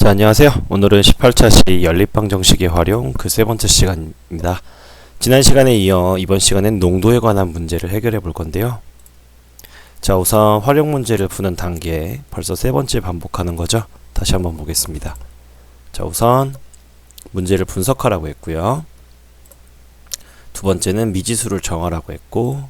자, 안녕하세요. 오늘은 18차 시 연립방 정식의 활용 그 세 번째 시간입니다. 지난 시간에 이어 이번 시간엔 농도에 관한 문제를 해결해 볼 건데요. 자, 우선 활용 문제를 푸는 단계 벌써 세 번째 반복하는 거죠. 다시 한번 보겠습니다. 자, 우선 문제를 분석하라고 했고요. 두 번째는 미지수를 정하라고 했고,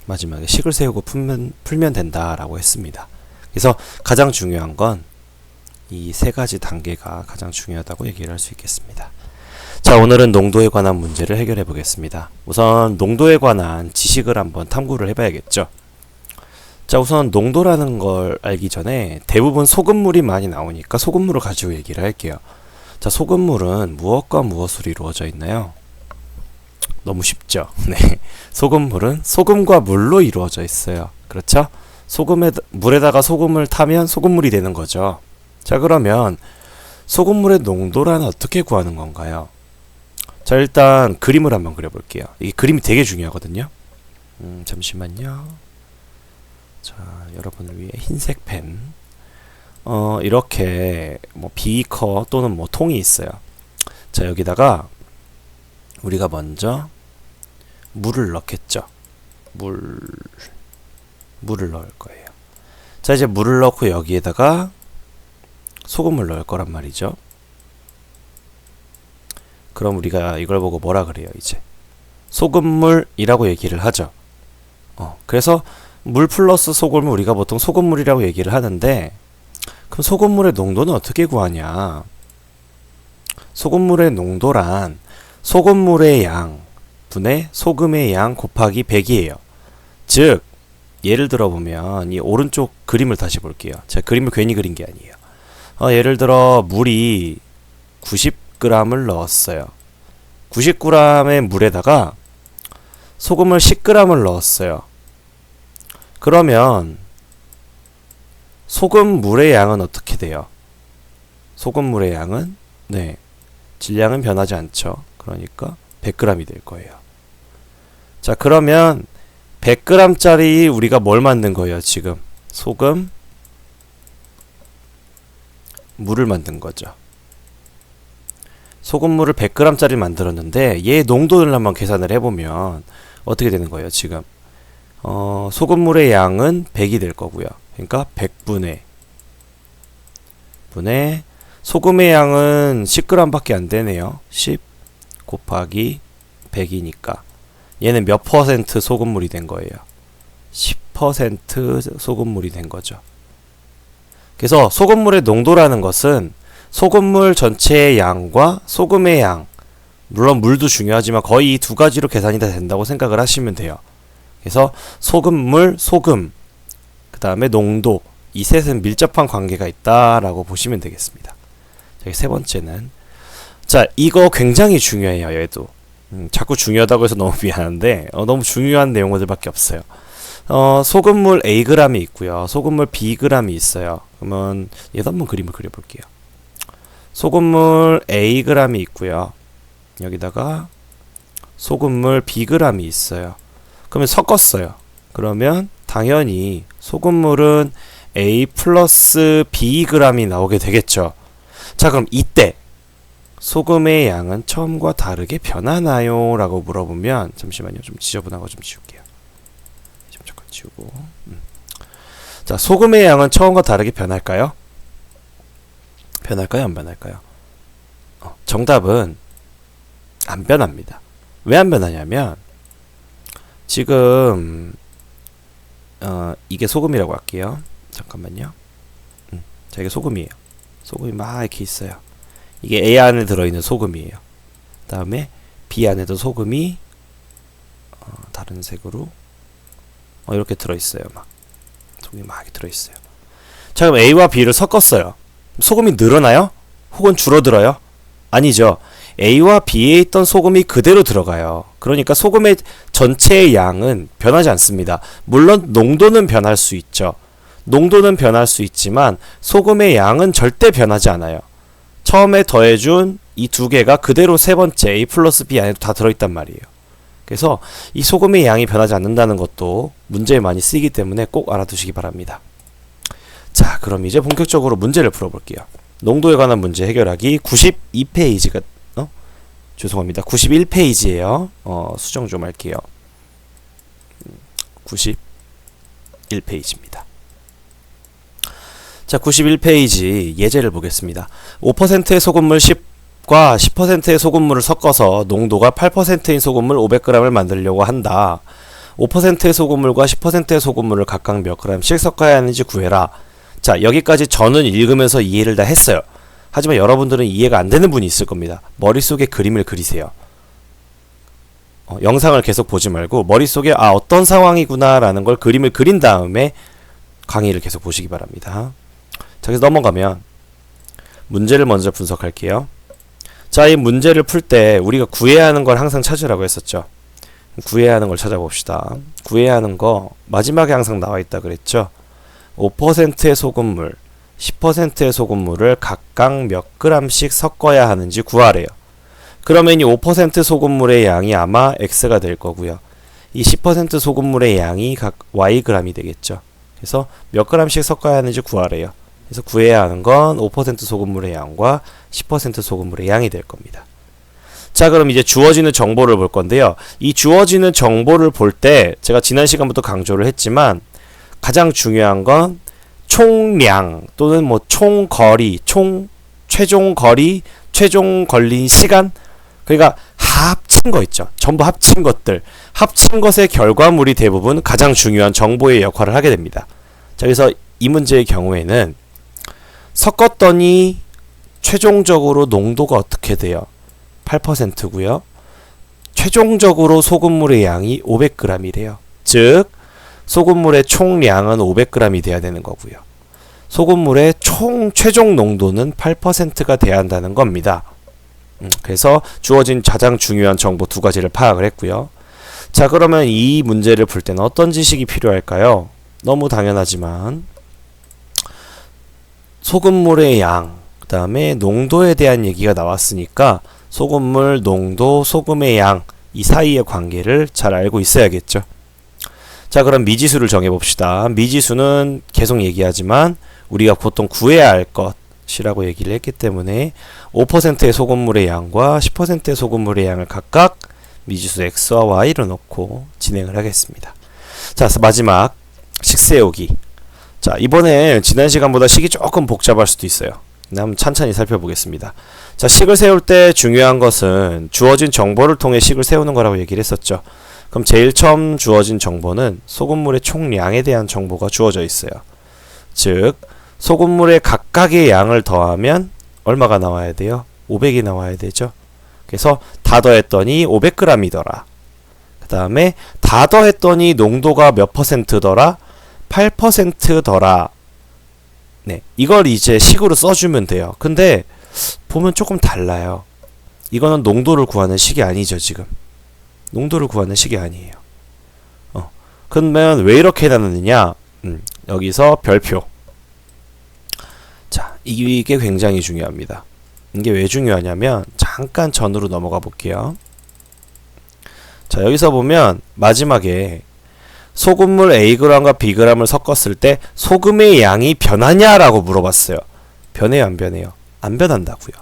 마지막에 식을 세우고 풀면 된다라고 했습니다. 그래서 가장 중요한 건 이 세 가지 단계가 가장 중요하다고 얘기를 할 수 있겠습니다. 자, 오늘은 농도에 관한 문제를 해결해 보겠습니다. 우선 농도에 관한 지식을 한번 탐구를 해봐야겠죠. 자, 우선 농도라는 걸 알기 전에 대부분 소금물이 많이 나오니까 소금물을 가지고 얘기를 할게요. 자, 소금물은 무엇과 무엇으로 이루어져 있나요? 너무 쉽죠? 네. 소금물은 소금과 물로 이루어져 있어요. 그렇죠? 물에다가 소금을 타면 소금물이 되는 거죠. 자, 그러면 소금물의 농도란 어떻게 구하는 건가요? 자, 일단 그림을 한번 그려볼게요. 이 그림이 되게 중요하거든요. 잠시만요. 자, 여러분을 위해 흰색 펜. 이렇게 뭐 비커 또는 뭐 통이 있어요. 자, 여기다가 우리가 먼저 물을 넣겠죠. 물을 넣을 거예요. 자, 이제 물을 넣고 여기에다가 소금을 넣을 거란 말이죠. 그럼 우리가 이걸 보고 뭐라 그래요, 이제? 소금물이라고 얘기를 하죠. 그래서 물 플러스 소금을 우리가 보통 소금물이라고 얘기를 하는데, 그럼 소금물의 농도는 어떻게 구하냐? 소금물의 농도란 소금물의 양 분의 소금의 양 곱하기 100이에요. 즉, 예를 들어 보면 이 오른쪽 그림을 다시 볼게요. 제가 그림을 괜히 그린 게 아니에요. 예를 들어 물이 90g을 넣었어요. 90g의 물에다가 소금을 10g을 넣었어요. 그러면 소금물의 양은 어떻게 돼요? 소금물의 양은 질량은 변하지 않죠. 그러니까 100g이 될 거예요. 자, 그러면 100g짜리 우리가 뭘 만든 거예요, 지금? 소금, 물을 만든 거죠. 소금물을 100g짜리 만들었는데 얘 농도를 한번 계산을 해보면 어떻게 되는 거예요, 지금? 소금물의 양은 100이 될 거고요. 그러니까 100분의 소금의 양은 10g 밖에 안 되네요. 10 곱하기 100이니까 얘는 몇 퍼센트 소금물이 된 거예요? 10% 소금물이 된 거죠. 그래서 소금물의 농도라는 것은 소금물 전체의 양과 소금의 양, 물론 물도 중요하지만 거의 이 두 가지로 계산이 다 된다고 생각을 하시면 돼요. 그래서 소금물, 소금, 그 다음에 농도, 이 셋은 밀접한 관계가 있다라고 보시면 되겠습니다. 자, 세 번째는, 자, 이거 굉장히 중요해요. 얘도 자꾸 중요하다고 해서 너무 미안한데 너무 중요한 내용들밖에 없어요. 소금물 Ag이 있고요. 소금물 Bg이 있어요. 그러면 얘도 한번 그림을 그려볼게요. 소금물 Ag이 있고요. 여기다가 소금물 Bg이 있어요. 그러면 섞었어요. 그러면 당연히 소금물은 A 플러스 Bg이 나오게 되겠죠. 자, 그럼 이때 소금의 양은 처음과 다르게 변하나요? 라고 물어보면, 잠시만요. 좀 지저분한 거 좀 지울게요. 잠깐 지우고. 자, 소금의 양은 처음과 다르게 변할까요? 변할까요? 안 변할까요? 정답은 안 변합니다. 왜 안 변하냐면 지금 이게 소금이라고 할게요. 잠깐만요. 자, 이게 소금이에요. 소금이 막 이렇게 있어요. 이게 A 안에 들어있는 소금이에요. 그 다음에 B 안에도 소금이 다른 색으로 이렇게 들어있어요. 소금이 막 이렇게 들어있어요. 자, 그럼 A와 B를 섞었어요. 소금이 늘어나요? 혹은 줄어들어요? 아니죠. A와 B에 있던 소금이 그대로 들어가요. 그러니까 소금의 전체의 양은 변하지 않습니다. 물론 농도는 변할 수 있죠. 농도는 변할 수 있지만 소금의 양은 절대 변하지 않아요. 처음에 더해준 이 두 개가 그대로 세 번째 A 플러스 B 안에도 다 들어있단 말이에요. 그래서 이 소금의 양이 변하지 않는다는 것도 문제에 많이 쓰이기 때문에 꼭 알아두시기 바랍니다. 자, 그럼 이제 본격적으로 문제를 풀어볼게요. 농도에 관한 문제 해결하기 92페이지가 죄송합니다. 91페이지예요. 수정 좀 할게요. 91페이지입니다. 자, 91페이지 예제를 보겠습니다. 5%의 소금물 10과 10%의 소금물을 섞어서 농도가 8%인 소금물 500g을 만들려고 한다. 5%의 소금물과 10%의 소금물을 각각 몇 g씩 섞어야 하는지 구해라. 자, 여기까지 저는 읽으면서 이해를 다 했어요. 하지만 여러분들은 이해가 안 되는 분이 있을 겁니다. 머릿속에 그림을 그리세요. 영상을 계속 보지 말고 머릿속에 어떤 상황이구나 라는 걸 그림을 그린 다음에 강의를 계속 보시기 바랍니다. 자, 그래서 넘어가면 문제를 먼저 분석할게요. 자, 이 문제를 풀 때 우리가 구해야 하는 걸 항상 찾으라고 했었죠. 구해야 하는 걸 찾아봅시다. 구해야 하는 거 마지막에 항상 나와 있다 그랬죠. 5%의 소금물, 10%의 소금물을 각각 몇 g씩 섞어야 하는지 구하래요. 그러면 이 5% 소금물의 양이 아마 x가 될 거고요. 이 10% 소금물의 양이 각 yg이 되겠죠. 그래서 몇 g씩 섞어야 하는지 구하래요. 그래서 구해야 하는 건 5% 소금물의 양과 10% 소금물의 양이 될 겁니다. 자, 그럼 이제 주어지는 정보를 볼 건데요. 이 주어지는 정보를 볼 때 제가 지난 시간부터 강조를 했지만 가장 중요한 건 총량 또는 뭐 총거리, 최종 거리, 최종 걸린 시간, 그러니까 합친 거 있죠. 전부 합친 것들, 합친 것의 결과물이 대부분 가장 중요한 정보의 역할을 하게 됩니다. 자, 그래서 이 문제의 경우에는 섞었더니 최종적으로 농도가 어떻게 돼요? 8%고요. 최종적으로 소금물의 양이 500g이래요. 즉 소금물의 총량은 500g이 돼야 되는 거고요. 소금물의 최종 농도는 8%가 돼야 한다는 겁니다. 그래서 주어진 가장 중요한 정보 두 가지를 파악을 했고요. 자, 그러면 이 문제를 풀 때는 어떤 지식이 필요할까요? 너무 당연하지만 소금물의 양, 그 다음에 농도에 대한 얘기가 나왔으니까 소금물, 농도, 소금의 양, 이 사이의 관계를 잘 알고 있어야겠죠. 자, 그럼 미지수를 정해봅시다. 미지수는 계속 얘기하지만 우리가 보통 구해야 할 것이라고 얘기를 했기 때문에 5%의 소금물의 양과 10%의 소금물의 양을 각각 미지수 x와 y로 넣고 진행을 하겠습니다. 자, 마지막 식 세우기. 자, 이번에 지난 시간보다 식이 조금 복잡할 수도 있어요. 한번 천천히 살펴보겠습니다. 자, 식을 세울 때 중요한 것은 주어진 정보를 통해 식을 세우는 거라고 얘기를 했었죠. 그럼 제일 처음 주어진 정보는 소금물의 총량에 대한 정보가 주어져 있어요. 즉 소금물의 각각의 양을 더하면 얼마가 나와야 돼요? 500이 나와야 되죠. 그래서 다 더했더니 500g이더라. 그 다음에 다 더했더니 농도가 몇 %더라? 8%더라. 네, 이걸 이제 식으로 써주면 돼요. 근데 보면 조금 달라요. 이거는 농도를 구하는 식이 아니죠, 지금. 농도를 구하는 식이 아니에요. 그러면 왜 이렇게 나누느냐? 여기서 별표. 자, 이게 굉장히 중요합니다. 이게 왜 중요하냐면 잠깐 전으로 넘어가 볼게요. 자, 여기서 보면 마지막에 소금물 Ag과 Bg을 섞었을 때 소금의 양이 변하냐라고 물어봤어요. 변해요, 안 변해요? 안 변한다고요.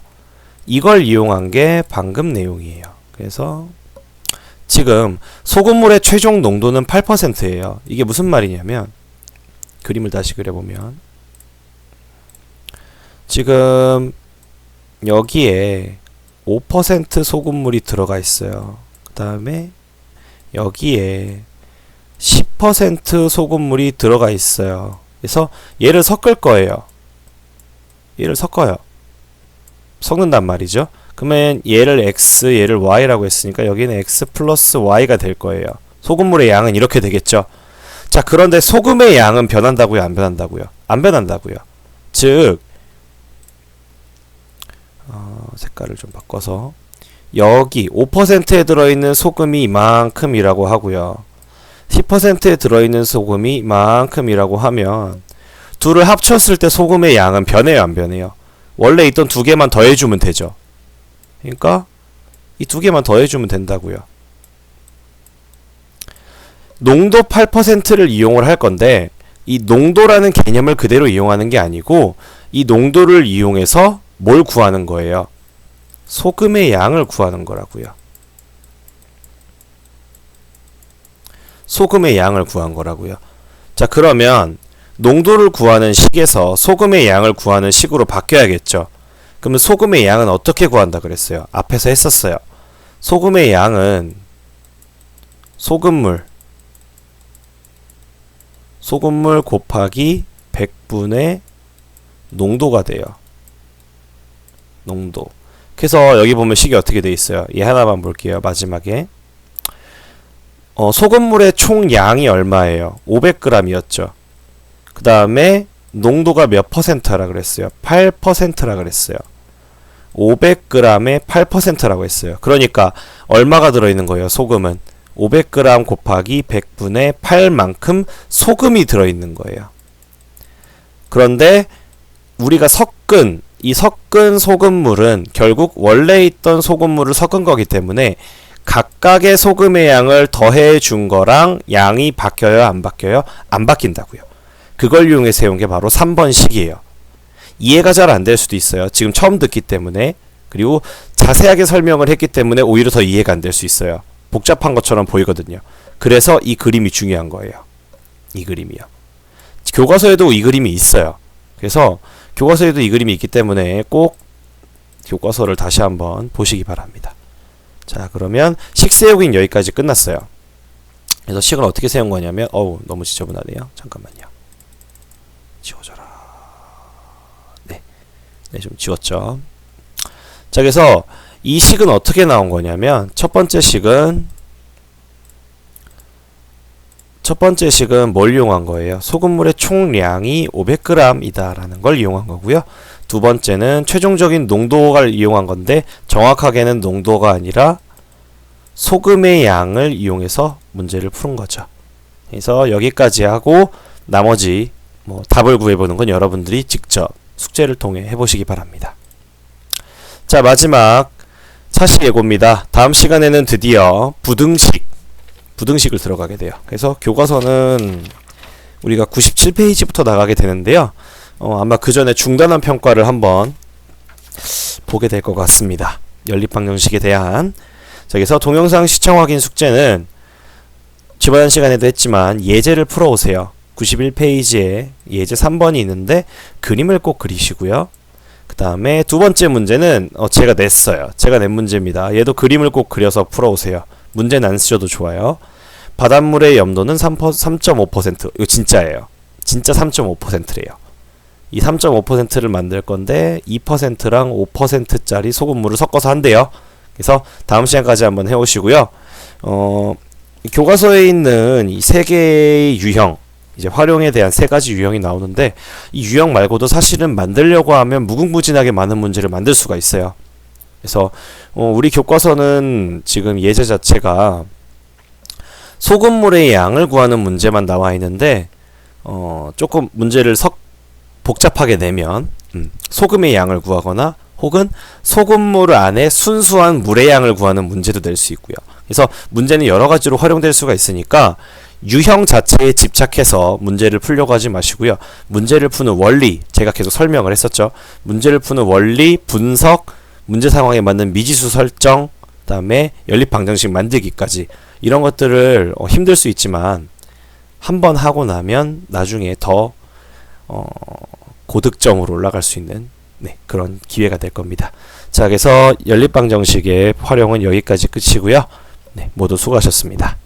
이걸 이용한 게 방금 내용이에요. 그래서 지금 소금물의 최종 농도는 8%예요. 이게 무슨 말이냐면 그림을 다시 그려보면 지금 여기에 5% 소금물이 들어가 있어요. 그 다음에 여기에 10% 소금물이 들어가 있어요. 그래서 얘를 섞을 거예요. 얘를 섞어요. 섞는단 말이죠. 그러면 얘를 x, 얘를 y라고 했으니까 여기는 x 플러스 y가 될 거예요. 소금물의 양은 이렇게 되겠죠. 자, 그런데 소금의 양은 변한다고요? 안 변한다고요? 안 변한다고요. 즉 색깔을 좀 바꿔서 여기 5%에 들어있는 소금이 이만큼이라고 하고요. 10%에 들어있는 소금이 이만큼이라고 하면 둘을 합쳤을 때 소금의 양은 변해요, 안 변해요? 원래 있던 두 개만 더해주면 되죠. 그러니까 이 두 개만 더해주면 된다고요. 농도 8%를 이용을 할 건데 이 농도라는 개념을 그대로 이용하는 게 아니고 이 농도를 이용해서 뭘 구하는 거예요? 소금의 양을 구하는 거라고요. 소금의 양을 구한 거라고요. 자, 그러면 농도를 구하는 식에서 소금의 양을 구하는 식으로 바뀌어야겠죠. 그러면 소금의 양은 어떻게 구한다 그랬어요? 앞에서 했었어요. 소금의 양은 소금물 곱하기 100분의 농도가 돼요. 농도. 그래서 여기 보면 식이 어떻게 돼 있어요? 얘 하나만 볼게요. 마지막에 소금물의 총 양이 얼마예요? 500g이었죠. 그 다음에 농도가 몇 퍼센트라 그랬어요? 8%라 그랬어요. 500g에 8%라고 했어요. 그러니까 얼마가 들어있는 거예요? 소금은 500g 곱하기 100분의 8만큼 소금이 들어있는 거예요. 그런데 우리가 이 섞은 소금물은 결국 원래 있던 소금물을 섞은 거기 때문에 각각의 소금의 양을 더해 준 거랑 양이 바뀌어요? 안 바뀌어요? 안 바뀐다고요. 그걸 이용해서 세운 게 바로 3번식이에요. 이해가 잘 안 될 수도 있어요. 지금 처음 듣기 때문에. 그리고 자세하게 설명을 했기 때문에 오히려 더 이해가 안 될 수 있어요. 복잡한 것처럼 보이거든요. 그래서 이 그림이 중요한 거예요. 이 그림이요. 교과서에도 이 그림이 있어요. 그래서 교과서에도 이 그림이 있기 때문에 꼭 교과서를 다시 한번 보시기 바랍니다. 자, 그러면 식 세우기는 여기까지 끝났어요. 그래서 식을 어떻게 세운 거냐면 너무 지저분하네요. 잠깐만요. 지워져라. 네, 좀 지웠죠. 자, 그래서 이 식은 어떻게 나온 거냐면 첫 번째 식은 뭘 이용한 거예요? 소금물의 총량이 500g이다 라는 걸 이용한 거고요. 두 번째는 최종적인 농도를 이용한 건데 정확하게는 농도가 아니라 소금의 양을 이용해서 문제를 푸는 거죠. 그래서 여기까지 하고 나머지 답을 구해보는 건 여러분들이 직접 숙제를 통해 해보시기 바랍니다. 자, 마지막 차식 예고입니다. 다음 시간에는 드디어 부등식을 들어가게 돼요. 그래서 교과서는 우리가 97페이지부터 나가게 되는데요. 아마 그 전에 중단한 평가를 한번 보게 될 것 같습니다. 연립방정식에 대한. 자, 그래서 동영상 시청 확인 숙제는 지난 시간에도 했지만 예제를 풀어오세요. 91페이지에 예제 3번이 있는데 그림을 꼭 그리시고요. 그 다음에 두 번째 문제는 제가 냈어요. 제가 낸 문제입니다. 얘도 그림을 꼭 그려서 풀어오세요. 문제는 안 쓰셔도 좋아요. 바닷물의 염도는 3.5%. 이거 진짜예요. 진짜 3.5%래요. 이 3.5%를 만들 건데 2%랑 5%짜리 소금물을 섞어서 한대요. 그래서 다음 시간까지 한번 해오시고요. 교과서에 있는 이 세 개의 유형, 이제 활용에 대한 세 가지 유형이 나오는데 이 유형 말고도 사실은 만들려고 하면 무궁무진하게 많은 문제를 만들 수가 있어요. 그래서 우리 교과서는 지금 예제 자체가 소금물의 양을 구하는 문제만 나와 있는데 조금 문제를 복잡하게 내면 소금의 양을 구하거나 혹은 소금물 안에 순수한 물의 양을 구하는 문제도 낼 수 있고요. 그래서 문제는 여러 가지로 활용될 수가 있으니까 유형 자체에 집착해서 문제를 풀려고 하지 마시고요. 문제를 푸는 원리, 제가 계속 설명을 했었죠. 문제를 푸는 원리, 분석, 문제 상황에 맞는 미지수 설정, 그 다음에 연립방정식 만들기까지 이런 것들을 힘들 수 있지만 한번 하고 나면 나중에 더 고득점으로 올라갈 수 있는 그런 기회가 될 겁니다. 자, 그래서 연립방정식의 활용은 여기까지 끝이고요. 모두 수고하셨습니다.